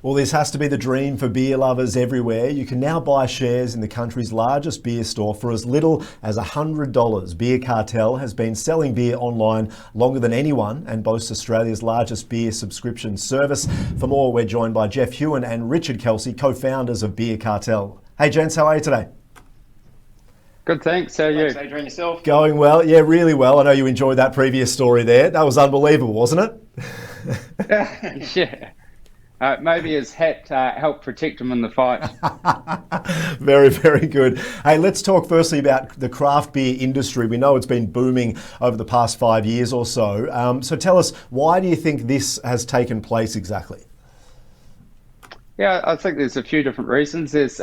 Well, this has to be the dream for beer lovers everywhere. You can now buy shares in the country's largest beer store for as little as $100. Beer Cartel has been selling beer online longer than anyone and boasts Australia's largest beer subscription service. For more, we're joined by Jeff Hewen and Richard Kelsey, co-founders of Beer Cartel. Hey, gents, how are you today? Good, thanks. How are you? Thanks, Adrian. Yourself? Going well. Yeah, really well. I know you enjoyed that previous story there. That was unbelievable, wasn't it? Yeah. Maybe his hat helped protect him in the fight. Very, very good. Hey, let's talk firstly about the craft beer industry. We know it's been booming over the past 5 years or so. So tell us, why do you think this has taken place exactly? Yeah, I think there's a few different reasons. There's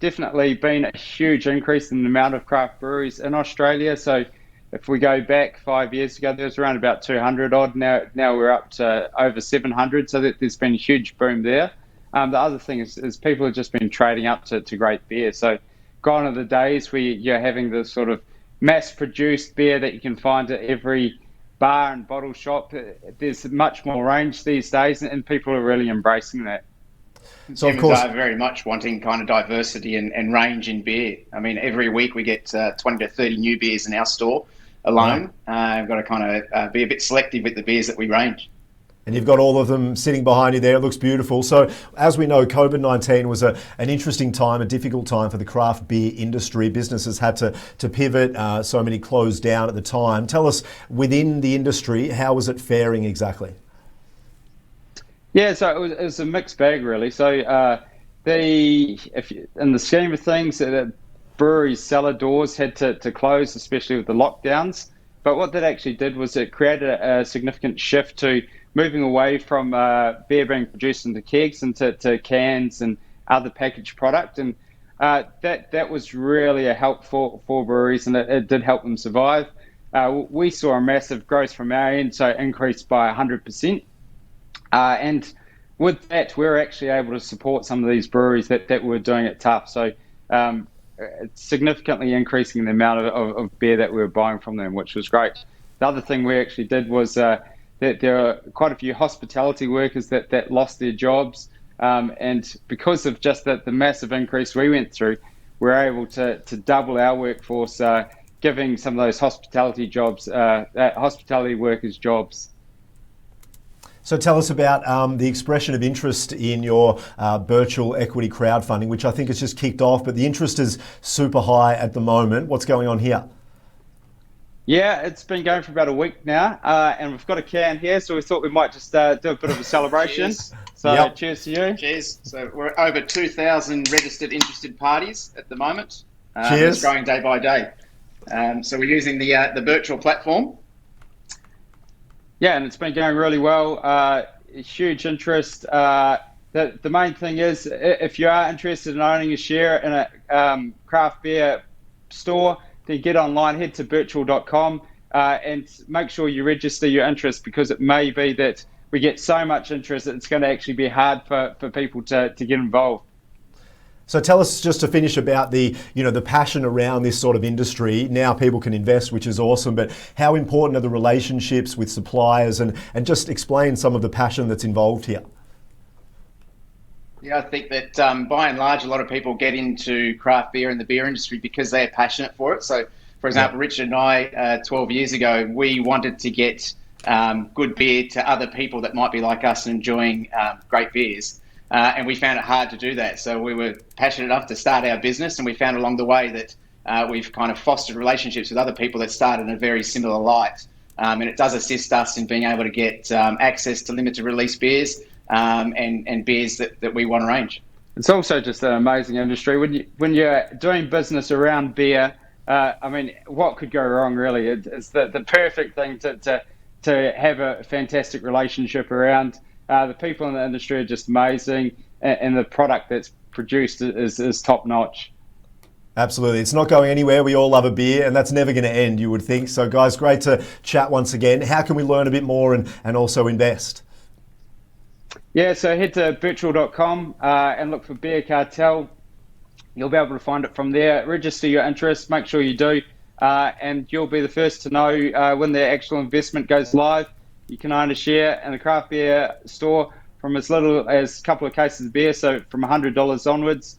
definitely been a huge increase in the amount of craft breweries in Australia. So if we go back 5 years ago, there was around about 200 odd. Now we're up to over 700. So there's been a huge boom there. The other thing is people have just been trading up to great beer. So gone are the days where you're having this sort of mass-produced beer that you can find at every bar and bottle shop. There's much more range these days, and people are really embracing that. So of course, are very much wanting kind of diversity and range in beer. I mean, every week we get 20 to 30 new beers in our store alone. We've got to kind of be a bit selective with the beers that we range. And you've got all of them sitting behind you there. It looks beautiful. So as we know, COVID-19 was an interesting time, a difficult time for the craft beer industry. Businesses had to pivot. So many closed down at the time. Tell us, within the industry, how was it faring exactly? Yeah, so it was a mixed bag, really. So in the scheme of things, breweries' cellar doors had to close, especially with the lockdowns. But what that actually did was it created a significant shift to moving away from beer being produced into kegs into cans and other packaged product. And that was really a help for breweries, and it did help them survive. We saw a massive growth from our end, so increased by 100%. And with that, we're actually able to support some of these breweries that were doing it tough. So it's significantly increasing the amount of beer that we were buying from them, which was great. The other thing we actually did was that there are quite a few hospitality workers that lost their jobs. And because of just the massive increase we went through, we were able to double our workforce, giving some of those hospitality workers jobs. So tell us about the expression of interest in your Birchal equity crowdfunding, which I think has just kicked off, but the interest is super high at the moment. What's going on here? Yeah, it's been going for about a week now, and we've got a can here, so we thought we might just do a bit of a celebration. Cheers. So yep. Cheers to you. Cheers. So we're over 2,000 registered interested parties at the moment. Cheers. It's growing day by day. So we're using the Birchal platform. Yeah, and it's been going really well. Huge interest. The main thing is, if you are interested in owning a share in a craft beer store, then get online, head to birchal.com and make sure you register your interest, because it may be that we get so much interest that it's going to actually be hard for people to get involved. So tell us, just to finish, about the passion around this sort of industry. Now people can invest, which is awesome, but how important are the relationships with suppliers, and just explain some of the passion that's involved here? Yeah, I think that by and large, a lot of people get into craft beer and the beer industry because they're passionate for it. So, for example, Richard and I, 12 years ago, we wanted to get good beer to other people that might be like us and enjoying great beers. And we found it hard to do that. So we were passionate enough to start our business, and we found along the way that we've kind of fostered relationships with other people that started in a very similar light. And it does assist us in being able to get access to limited release beers and beers that we want to range. It's also just an amazing industry. When you're doing business around beer, I mean, what could go wrong, really? It's the perfect thing to have a fantastic relationship around. The people in the industry are just amazing, and the product that's produced is top notch. Absolutely. It's not going anywhere. We all love a beer, and that's never going to end, you would think. So guys, great to chat once again. How can we learn a bit more and also invest? Yeah, so head to birchal.com and look for Beer Cartel. You'll be able to find it from there. Register your interest, make sure you do, and you'll be the first to know when the actual investment goes live. You can own a share in the craft beer store from as little as a couple of cases of beer, so from $100 onwards.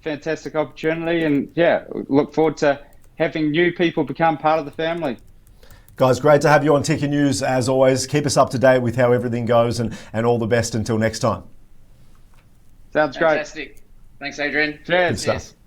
Fantastic opportunity, and yeah, look forward to having new people become part of the family. Guys, great to have you on Ticker News as always. Keep us up to date with how everything goes, and all the best until next time. Sounds great. Fantastic. Thanks, Adrian. Cheers. Good stuff.